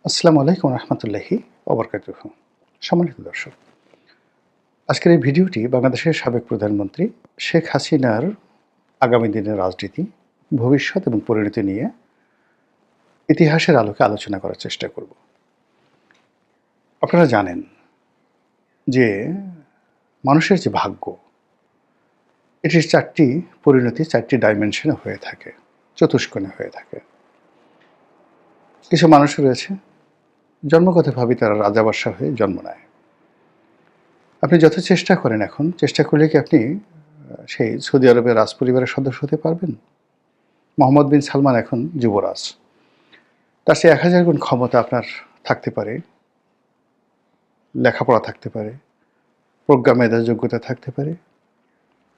আসসালামু আলাইকুম রহমতুল্লাহি ওবরকাতুহ। সম্মানিত দর্শক, আজকের এই ভিডিওটি বাংলাদেশের সাবেক প্রধানমন্ত্রী শেখ হাসিনার আগামী দিনের রাজনীতি, ভবিষ্যৎ এবং পরিণতি নিয়ে ইতিহাসের আলোকে আলোচনা করার চেষ্টা করব। আপনারা জানেন যে মানুষের যে ভাগ্য, এটির চারটি পরিণতি চারটি ডাইমেনশনে হয়ে থাকে, চতুষ্কোণে হয়ে থাকে। কিছু মানুষ রয়েছে জন্মগতভাবেই তারা রাজাবাদশাহ হয়ে জন্ম নেয়। আপনি যত চেষ্টা করেন, এখন চেষ্টা করলে কি আপনি সেই সৌদি আরবের রাজপরিবারের সদস্য হতে পারবেন? মোহাম্মদ বিন সালমান এখন যুবরাজ। তার চেয়ে ১,০০০ গুণ ক্ষমতা আপনার থাকতে পারে, লেখাপড়া থাকতে পারে, প্রজ্ঞা মেধা যোগ্যতা থাকতে পারে,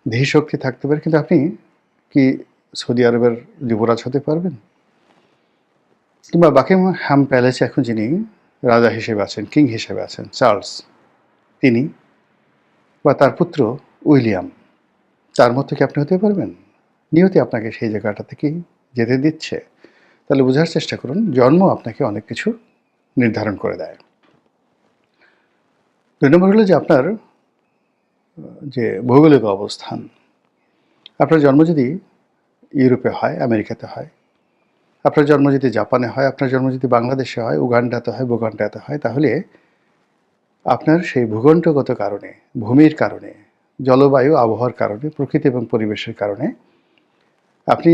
ধীশক্তি থাকতে পারে, কিন্তু আপনি কি সৌদি আরবের যুবরাজ হতে পারবেন? কিংবা বাকিংহাম প্যালেসে এখন যিনি রাজা হিসেবে আছেন, কিং হিসেবে আছেন, চার্লস, তিনি বা তার পুত্র উইলিয়াম, তার মতো কি আপনি হতে পারবেন? নিয়তি আপনাকে সেই জায়গাটা থেকেই যেতে দিচ্ছে। তাহলে বোঝার চেষ্টা করুন, জন্ম আপনাকে অনেক কিছু নির্ধারণ করে দেয়। ২ নম্বর হলো যে আপনার যে ভৌগোলিক অবস্থান। আপনার জন্ম যদি ইউরোপে হয়, আমেরিকাতে হয়, আপনার জন্ম যদি জাপানে হয়, আপনার জন্ম যদি বাংলাদেশে হয়, উগান্ডাতে হয়, বুগান্ডাতে হয়, তাহলে আপনার সেই ভূখণ্ডগত কারণে, ভূমির কারণে, জলবায়ু আবহাওয়ার কারণে, প্রকৃতি এবং পরিবেশের কারণে আপনি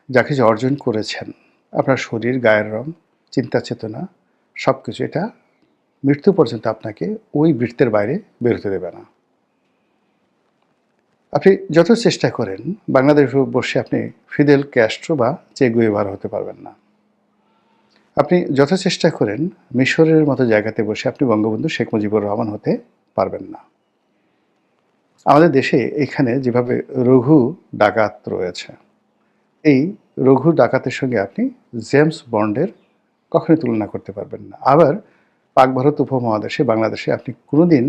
যা কিছু অর্জন করেছেন, আপনার শরীর, গায়ের রং, চিন্তা চেতনা, সব কিছু এটা মৃত্যু পর্যন্ত আপনাকে ওই বৃত্তের বাইরে বেরোতে দেবে না। আপনি যত চেষ্টা করেন বাংলাদেশ বসে আপনি ফিদেল ক্যাস্ট্রো বা চে গুয়েভারা হতে পারবেন না। আপনি যত চেষ্টা করেন মিশরের মতো জায়গাতে বসে আপনি বঙ্গবন্ধু শেখ মুজিবুর রহমান হতে পারবেন না। আমাদের দেশে এখানে যেভাবে রঘু ডাকাত রয়েছে, এই রঘু ডাকাতের সঙ্গে আপনি জেমস বন্ডের কখনোই তুলনা করতে পারবেন না। আবার পাক ভারত উপমহাদেশে, বাংলাদেশে আপনি কোনোদিন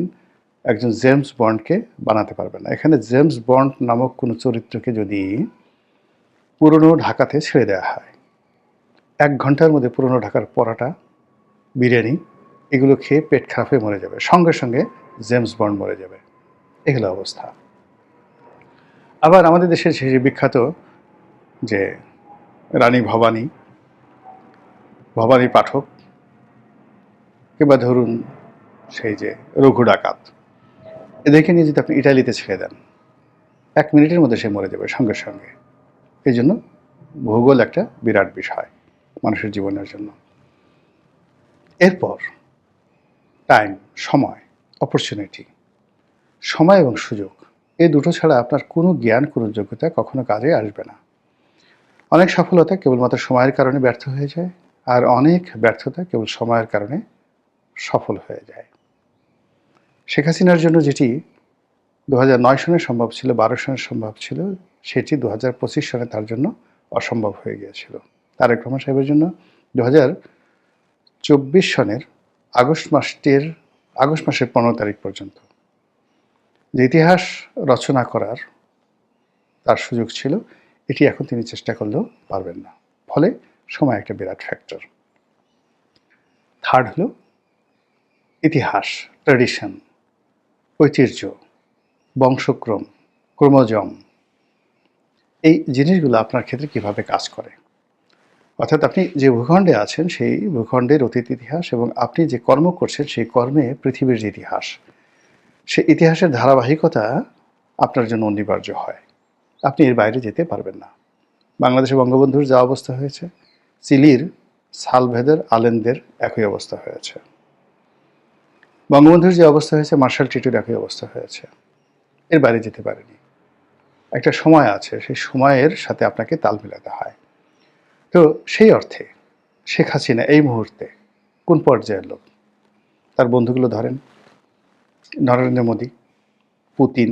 একজন জেমস বন্ডকে বানাতে পারবেন না। এখানে জেমস বন্ড নামক কোনো চরিত্রকে যদি পুরনো ঢাকাতে ছেড়ে দেওয়া হয়, ১ ঘন্টার মধ্যে পুরনো ঢাকার পরাটা, বিরিয়ানি এগুলো খেয়ে পেট খারাপ হয়ে মরে যাবে, সঙ্গে সঙ্গে জেমস বন্ড মরে যাবে। এই হলো অবস্থা। আবার আমাদের দেশের সেই বিখ্যাত যে রানী ভবানী, ভবানী পাঠক, কিংবা ধরুন সেই যে রঘু ডাকাত, এদেরকে নিয়ে যদি আপনি ইটালিতে ছেড়ে দেন, ১ মিনিটের মধ্যে সে মরে যাবে সঙ্গে সঙ্গে। এই জন্য ভূগোল একটা বিরাট বিষয় মানুষের জীবনের জন্য। এরপর টাইম, সময়, অপরচুনিটি, সময় এবং সুযোগ, এই দুটো ছাড়া আপনার কোনো জ্ঞান, কোনো যোগ্যতা কখনো কাজে আসবে না। অনেক সফলতা কেবলমাত্র সময়ের কারণে ব্যর্থ হয়ে যায়, আর অনেক ব্যর্থতা কেবল সময়ের কারণে সফল হয়ে যায়। শেখ হাসিনার জন্য যেটি ২০০৯ সনে সম্ভব ছিল, ১২ সনে সম্ভব ছিল, সেটি ২০২৫ সনে তার জন্য অসম্ভব হয়ে গিয়েছিল। তারেক রহমান সাহেবের জন্য ২০২৪ সনের আগস্ট মাসের ১৫ তারিখ পর্যন্ত যে ইতিহাস রচনা করার তার সুযোগ ছিল, এটি এখন তিনি চেষ্টা করলেও পারবেন না। ফলে সময় একটা বিরাট ফ্যাক্টর। থার্ড হলো ইতিহাস, ট্র্যাডিশন, ঐতিহ্য, বংশক্রম, ক্রোমোজম, এই জিনিসগুলো আপনার ক্ষেত্রে কিভাবে কাজ করে। অর্থাৎ আপনি যে ভূখণ্ডে আছেন সেই ভূখণ্ডের অতীত ইতিহাস এবং আপনি যে কর্ম করছেন সেই কর্মে পৃথিবীর যে ইতিহাস, সেই ইতিহাসের ধারাবাহিকতা আপনার জন্য অনিবার্য হয়। আপনি এর বাইরে যেতে পারবেন না। বাংলাদেশে বঙ্গবন্ধুর যা অবস্থা হয়েছে, চিলির সালভেদর আলেনদের একই অবস্থা হয়েছে। বঙ্গবন্ধুর যে অবস্থা হয়েছে, মার্শাল টিটোর একই অবস্থা হয়েছে। এর বাইরে যেতে পারেনি। একটা সময় আছে, সেই সময়ের সাথে আপনাকে তাল মেলাতে হয়। তো সেই অর্থে শেখ হাসিনা এই মুহূর্তে কোন পর্যায়ের লোক? তার বন্ধুগুলো ধরেন, নরেন্দ্র মোদী, পুতিন,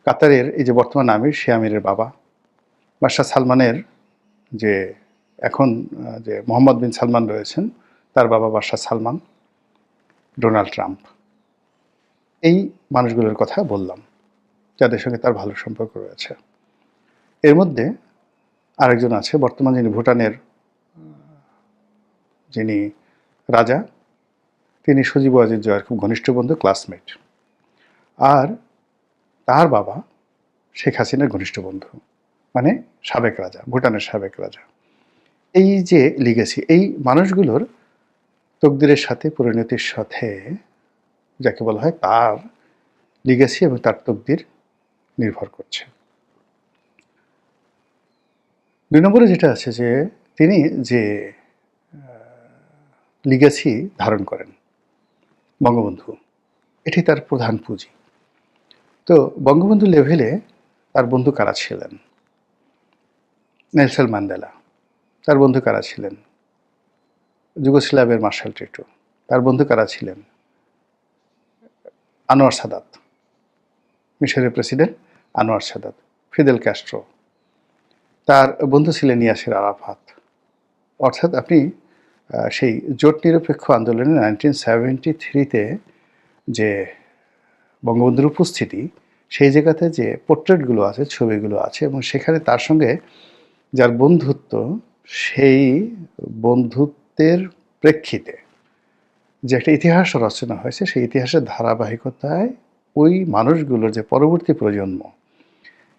কাতারের এই যে বর্তমান আমির, সে আমিরের বাবা, বাদশাহ সালমানের যে এখন যে মোহাম্মদ বিন সালমান রয়েছেন, তার বাবা বাদশাহ সালমান, ডোনাল্ড ট্রাম্প, এই মানুষগুলোর কথা বললাম যাদের সঙ্গে তার ভালো সম্পর্ক রয়েছে। এর মধ্যে আরেকজন আছে বর্তমান, যিনি ভুটানের যিনি রাজা, তিনি সজীব ওয়াজেদ জয়ের খুব ঘনিষ্ঠ বন্ধু, ক্লাসমেট। আর তার বাবা শেখ হাসিনার ঘনিষ্ঠ বন্ধু, মানে সাবেক রাজা, ভুটানের সাবেক রাজা। এই যে লিগেসি, এই মানুষগুলোর তকদিরের সাথে, পরিণতির সাথে, যাকে বলা হয় তার লিগেসি এবং তার তকদির নির্ভর করছে। ২ নম্বরে যেটা আছে যে তিনি যে লিগেসি ধারণ করেন, বঙ্গবন্ধু, এটি তার প্রধান পুঁজি। তো বঙ্গবন্ধু লেভেলে তার বন্ধু কারা ছিলেন? Nelson Mandela. তার বন্ধু কারা ছিলেন? যুগোস্লাভিয়ার মার্শাল টিটো। তার বন্ধু কারা ছিলেন? আনোয়ার সাদাত, মিশরের president Anwar Sadat, Fidel Castro. তার বন্ধু ছিলেন ইয়াসির আরাফাত। অর্থাৎ আপনি সেই জোট নিরপেক্ষ আন্দোলনে 1973-তে যে বঙ্গবন্ধুর উপস্থিতি, সেই জায়গাতে যে পোর্ট্রেটগুলো আছে, ছবিগুলো আছে, এবং সেখানে তার সঙ্গে যার বন্ধুত্ব, সেই বন্ধুত্বের প্রেক্ষিতে যে একটা ইতিহাস রচনা হয়েছে, সেই ইতিহাসের ধারাবাহিকতায় ওই মানুষগুলোর যে পরবর্তী প্রজন্ম,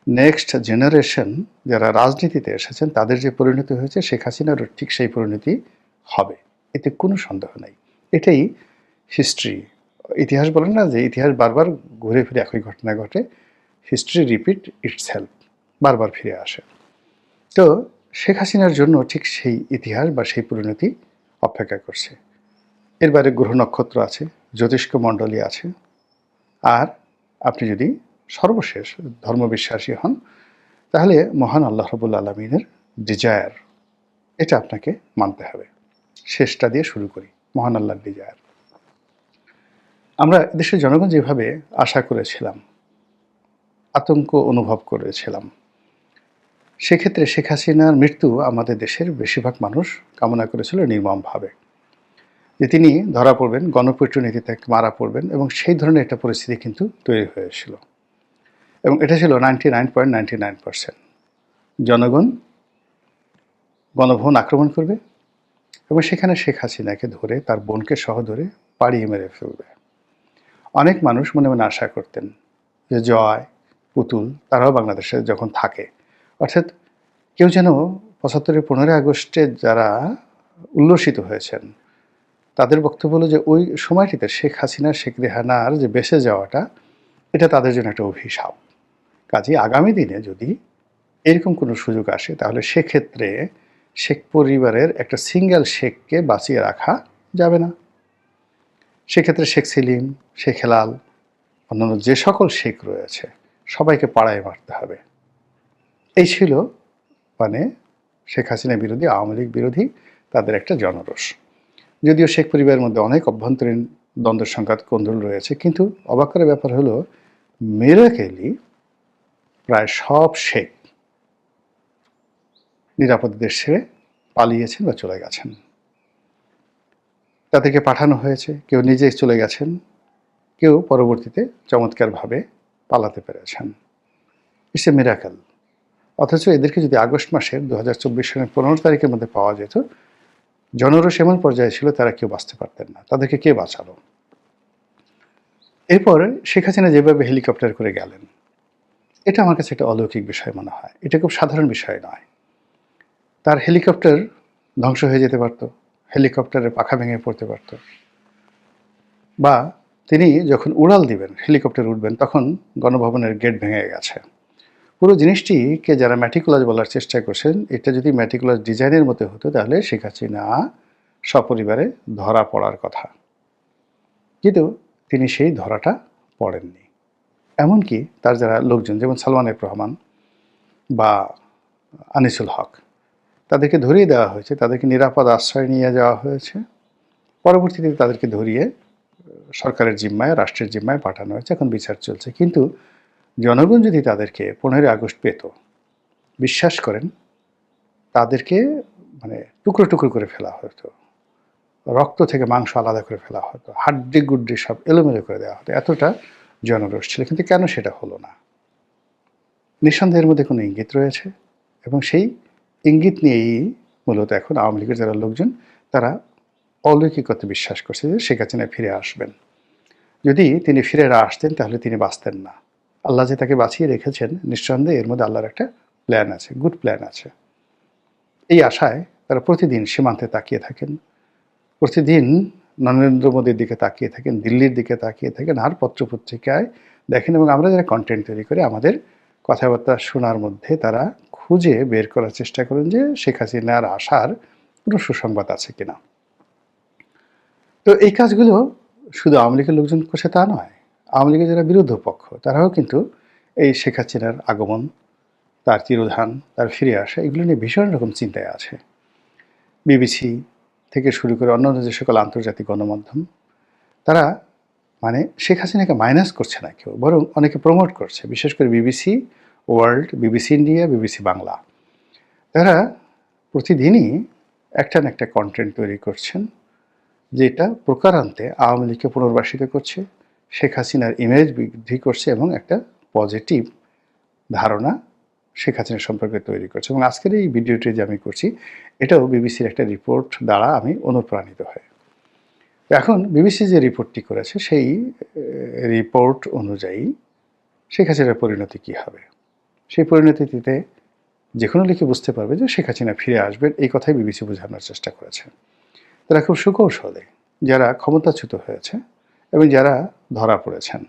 নেক্সট জেনারেশন যারা রাজনীতিতে এসেছেন, তাদের যে পরিণতি হয়েছে, শেখ হাসিনারও ঠিক সেই পরিণতি হবে, এতে কোনো সন্দেহ নাই। এটাই হিস্ট্রি। ইতিহাস বলেন না যে ইতিহাস বারবার ঘুরে ফিরে একই ঘটনা ঘটে, হিস্ট্রি রিপিট ইটসেলফ, বারবার ফিরে আসে। তো শেখ হাসিনার জন্য ঠিক সেই ইতিহাস বা সেই পরিণতি অপেক্ষা করছে। এর বাইরে গ্রহ নক্ষত্র আছে, জ্যোতিষ্ক মণ্ডলী আছে। আর আপনি যদি সর্বশেষ ধর্মবিশ্বাসী হন, তাহলে মহান আল্লাহ রাব্বুল আলামিনের ডিজায়ার, এটা আপনাকে মানতে হবে। শেষটা দিয়ে শুরু করি, মহান আল্লাহর ডিজায়ার। আমরা দেশের জনগণ যেভাবে আশা করেছিলাম, আতঙ্ক অনুভব করেছিলাম, সেক্ষেত্রে শেখ হাসিনার মৃত্যু আমাদের দেশের বেশিরভাগ মানুষ কামনা করেছিল নির্মমভাবে, যে তিনি ধরা পড়বেন, গণপিটুনিতে মারা পড়বেন, এবং সেই ধরনের একটা পরিস্থিতি কিন্তু তৈরি হয়েছিল। এবং এটা ছিল 99.99%। জনগণ গণভবন আক্রমণ করবে এবং সেখানে শেখ হাসিনাকে ধরে, তার বোনকে সহ ধরে পাড়িয়ে মেরে ফেলবে। অনেক মানুষ মনে মনে আশা করতেন যে জয়, পুতুল তারাও বাংলাদেশে যখন থাকে, অর্থাৎ কেউ যেন ৭৫-এর 15ই আগস্টে যারা উল্লসিত হয়েছেন, তাদের বক্তব্য হলো যে ওই সময়টিতে শেখ হাসিনা, শেখ রেহানার যে বেঁচে যাওয়াটা, এটা তাদের জন্য একটা অভিশাপ। কাজেই আগামী দিনে যদি এরকম কোনো সুযোগ আসে, তাহলে সেক্ষেত্রে শেখ পরিবারের একটা সিঙ্গেল শেখকে বাঁচিয়ে রাখা যাবে না। সেক্ষেত্রে শেখ সেলিম, শেখ হেলাল, অন্যান্য যে সকল শেখ রয়েছে, সবাইকে পাড়ায় মারতে হবে। এই ছিল মানে শেখ হাসিনা বিরোধী, আওয়ামী লীগ বিরোধী তাদের একটা জনরোষ। যদিও শেখ পরিবারের মধ্যে অনেক অভ্যন্তরীণ দ্বন্দ্ব সংঘাত কোন্দল রয়েছে, কিন্তু অবাক করার ব্যাপার হলো মিরাকেলি প্রায় সব শেখ নিরাপদ দেশ ছেড়ে পালিয়েছেন বা চলে গেছেন। তাদেরকে পাঠানো হয়েছে, কেউ নিজে চলে গেছেন, কেউ পরবর্তীতে চমৎকারভাবে পালাতে পেরেছেন। It's a miracle. অথচ এদেরকে যদি আগস্ট মাসের 2024 সালের 15 তারিখের মধ্যে পাওয়া যেত, জনরোষ এমন পর্যায়ে ছিল তারা কেউ বাঁচতে পারতেন না। তাদেরকে কে বাঁচালো? এরপর শেখ হাসিনা যেভাবে হেলিকপ্টার করে গেলেন, এটা আমার কাছে একটা অলৌকিক বিষয় মনে হয়। এটা খুব সাধারণ বিষয় নয়। তার হেলিকপ্টার ধ্বংস হয়ে যেতে পারত, হেলিকপ্টারের পাখা ভেঙে পড়তে পারত, বা তিনি যখন উড়াল দিবেন, হেলিকপ্টার উঠবেন, তখন গণভবনের গেট ভেঙে গেছে। পুরো জিনিসটিকে যারা ম্যাটিকুলাস বলার চেষ্টা করছেন, এটা যদি ম্যাটিকুলাস ডিজাইনের মতো হতো, তাহলে শেখ হাসিনা সপরিবারে ধরা পড়ার কথা। কিন্তু তিনি সেই ধরাটা পড়েননি। এমনকি তার যারা লোকজন, যেমন সালমান এফ রহমান বা আনিসুল হক, তাদেরকে ধরিয়ে দেওয়া হয়েছে, তাদেরকে নিরাপদ আশ্রয় নিয়ে যাওয়া হয়েছে। পরবর্তীতে তাদেরকে ধরিয়ে সরকারের জিম্মায়, রাষ্ট্রের জিম্মায় পাঠানো হয়েছে, এখন বিচার চলছে। কিন্তু জনগণ যদি তাদেরকে 15 আগস্ট পেত, বিশ্বাস করেন তাদেরকে মানে টুকরো টুকরো করে ফেলা হতো, রক্ত থেকে মাংস আলাদা করে ফেলা হতো, হাড্ডি গুড্ডি সব এলোমেলো করে দেওয়া হতো। এতটা জনরোষ ছিল। কিন্তু কেন সেটা হলো না? নিঃসন্দেহের মধ্যে কোনো ইঙ্গিত রয়েছে, এবং সেই ইঙ্গিত নিয়েই মূলত এখন আওয়ামী লীগের যারা লোকজন, তারা অলৌকিকতে বিশ্বাস করছে যে শেখ হাসিনা ফিরে আসবেন। যদি তিনি ফিরে না আসতেন তাহলে তিনি বাঁচতেন না। আল্লাহ যে তাকে বাঁচিয়ে রেখেছেন, নিঃসন্দেহে এর মধ্যে আল্লাহর একটা প্ল্যান আছে, গুড প্ল্যান আছে। এই আশায় তারা প্রতিদিন সীমান্তে তাকিয়ে থাকেন, প্রতিদিন নরেন্দ্র মোদীর দিকে তাকিয়ে থাকেন, দিল্লির দিকে তাকিয়ে থাকেন, আর পত্রপত্রিকায় দেখেন। এবং আমরা যারা কন্টেন্ট তৈরি করি, আমাদের কথাবার্তা শোনার মধ্যে তারা খুঁজে বের করার চেষ্টা করেন যে শেখ হাসিনার আসার কোনো সুসংবাদ আছে কিনা। তো এই কাজগুলো শুধু আওয়ামী লীগের লোকজন করছে তা নয়, আওয়ামী লীগের যারা বিরোধী পক্ষ তারাও কিন্তু এই শেখ হাসিনার আগমন, তার তিরোধান, তার ফিরে আসা, এগুলো নিয়ে ভীষণ রকম চিন্তায় আছে। বিবিসি থেকে শুরু করে অন্যান্য যে সকল আন্তর্জাতিক গণমাধ্যম, তারা মানে শেখ হাসিনাকে মাইনাস করছে না কেউ, বরং অনেকে প্রমোট করছে। বিশেষ করে BBC world, BBC India, BBC Bangla, তারা প্রতিদিনই একটা না একটা কন্টেন্ট তৈরি করছেন, যেটা প্রকারান্তে আওয়ামী লীগকে পুনর্বাসিত করছে, শেখ হাসিনার ইমেজ বৃদ্ধি করছে এবং একটা পজিটিভ ধারণা শেখ হাসিনা সম্পর্কে তৈরি করছে। এবং আজকের এই ভিডিওটি যে আমি করছি, এটাও বিবিসির একটা রিপোর্ট দ্বারা আমি অনুপ্রাণিত হই। এখন বিবিসি যে রিপোর্টটি করেছে, সেই রিপোর্ট অনুযায়ী শেখ হাসিনার পরিণতি কী হবে, সেই পরিণতিতে যে কোনো লিখে বুঝতে পারবে যে শেখ হাসিনা ফিরে আসবেন, এই কথাই বিবিসি বোঝানোর চেষ্টা করেছে। তারা খুব সুকৌশলে যারা ক্ষমতাচ্যুত হয়েছে এবং যারা ধরা পড়েছেন,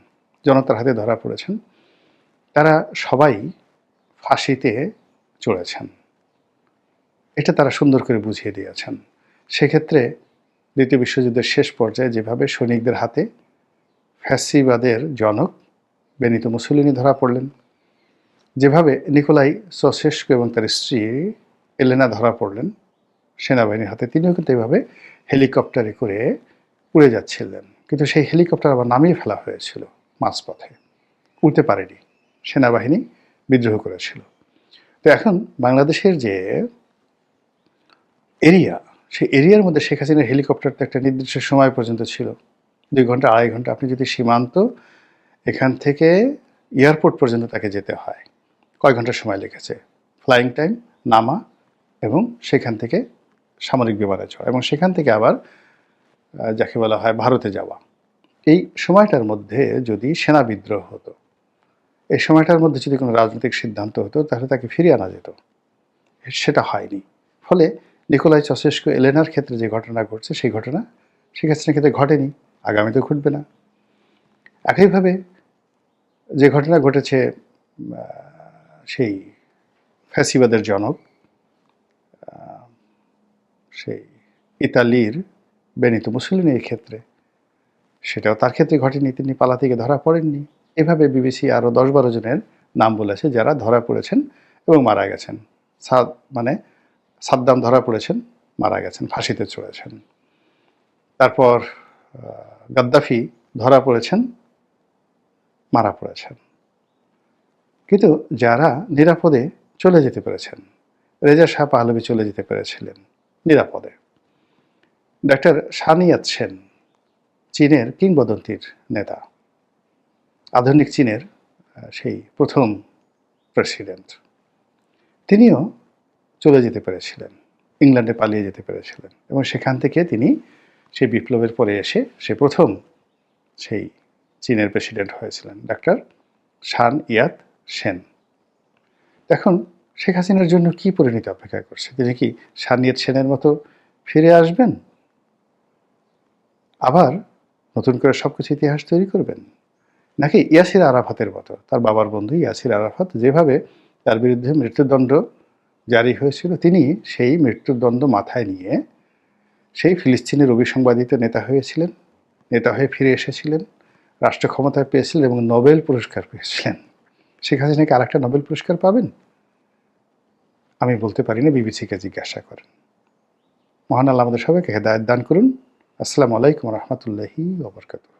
জনতার হাতে ধরা পড়েছেন, তারা সবাই ফাঁসিতে চড়েছেন। এটা তারা সুন্দর করে বুঝিয়ে দিয়েছেন। সেক্ষেত্রে দ্বিতীয় বিশ্বযুদ্ধের শেষ পর্যায়ে যেভাবে সৈনিকদের হাতে ফ্যাসিবাদের জনক বেনিতো মুসোলিনি ধরা পড়লেন, যেভাবে নিকোলাই চাউশেস্কু এবং তার স্ত্রী এলেনা ধরা পড়লেন সেনাবাহিনীর হাতে, তিনিও কিন্তু এভাবে হেলিকপ্টারে করে উড়ে যাচ্ছিলেন। কিন্তু সেই হেলিকপ্টার আবার নামিয়ে ফেলা হয়েছিল মাঝপথে, উড়তে পারেনি, সেনাবাহিনী বিদ্রোহ করেছিল। তো এখন বাংলাদেশের যে এরিয়া, সেই এরিয়ার মধ্যে শেখ হাসিনার হেলিকপ্টারটা একটা নির্দিষ্ট সময় পর্যন্ত ছিল, 2 ঘন্টা 2.5 ঘন্টা। আপনি যদি সীমান্ত এখান থেকে এয়ারপোর্ট পর্যন্ত তাকে যেতে হয়, কয় ঘন্টা সময় লেগেছে, ফ্লাইং টাইম, নামা এবং সেখান থেকে সামরিক বিমানে চড়া এবং সেখান থেকে আবার যাকে বলা হয় ভারতে যাওয়া। এই সময়টার মধ্যে যদি সেনা বিদ্রোহ হতো, এই সময়টার মধ্যে যদি কোনো রাজনৈতিক সিদ্ধান্ত হতো, তাহলে তাকে ফিরিয়ে আনা যেত। সেটা হয়নি। ফলে নিকোলাই চাউশেস্কু এলেনার ক্ষেত্রে যে ঘটনা ঘটছে, সেই ঘটনা শেখ হাসিনার ক্ষেত্রে ঘটেনি, আগামীতেও ঘটবে না। একইভাবে যে ঘটনা ঘটেছে সেই ফ্যাসিবাদের জনক, সেই ইতালির বেনিতো মুসোলিনির ক্ষেত্রে, সেটাও তার ক্ষেত্রে ঘটেনি, তিনি পালা থেকে ধরা পড়েননি। এভাবে বিবিসি আরও 10-12 জনের নাম বলেছে যারা ধরা পড়েছেন এবং মারা গেছেন। সাদ্দাম ধরা পড়েছেন, মারা গেছেন, ফাঁসিতে চড়েছেন। তারপর গাদ্দাফি ধরা পড়েছেন, মারা পড়েছেন। কিন্তু যারা নিরাপদে চলে যেতে পেরেছেন, রেজা শাহ পাহলভি চলে যেতে পেরেছিলেন নিরাপদে। ডাক্তার সান ইয়াত সেন, চীনের কিংবদন্তির নেতা, আধুনিক চীনের সেই প্রথম প্রেসিডেন্ট, তিনিও চলে যেতে পেরেছিলেন, ইংল্যান্ডে পালিয়ে যেতে পেরেছিলেন এবং সেখান থেকে তিনি সেই বিপ্লবের পরে এসে সে প্রথম সেই চীনের প্রেসিডেন্ট হয়েছিলেন, ডাক্তার সান ইয়াত সেন। এখন শেখ হাসিনার জন্য কি পরিণতি অপেক্ষা করছে? তিনি কি সান ইয়াত সেনের মতো ফিরে আসবেন, আবার নতুন করে সবকিছু ইতিহাস তৈরি করবেন, নাকি ইয়াসির আরাফাতের মতো, তার বাবার বন্ধু ইয়াসির আরাফাত যেভাবে তার বিরুদ্ধে মৃত্যুদণ্ড জারি হয়েছিল, তিনি সেই মৃত্যুদণ্ড মাথায় নিয়ে সেই ফিলিস্তিনের অভিসংবাদিত নেতা হয়েছিলেন, নেতা হয়ে ফিরে এসেছিলেন, রাষ্ট্র ক্ষমতায় পেয়েছিলেন এবং নোবেল পুরস্কার পেয়েছিলেন? শেখ হাসিনা কি আরেকটা নোবেল পুরস্কার পাবেন? আমি বলতে পারি না, বিবিসিকে জিজ্ঞাসা করেন। মহান আল্লাহ আমাদের সবাইকে হেদায়েত দান করুন। আসসালামু আলাইকুম রহমতুল্লাহি ওয়া বারাকাতুহু।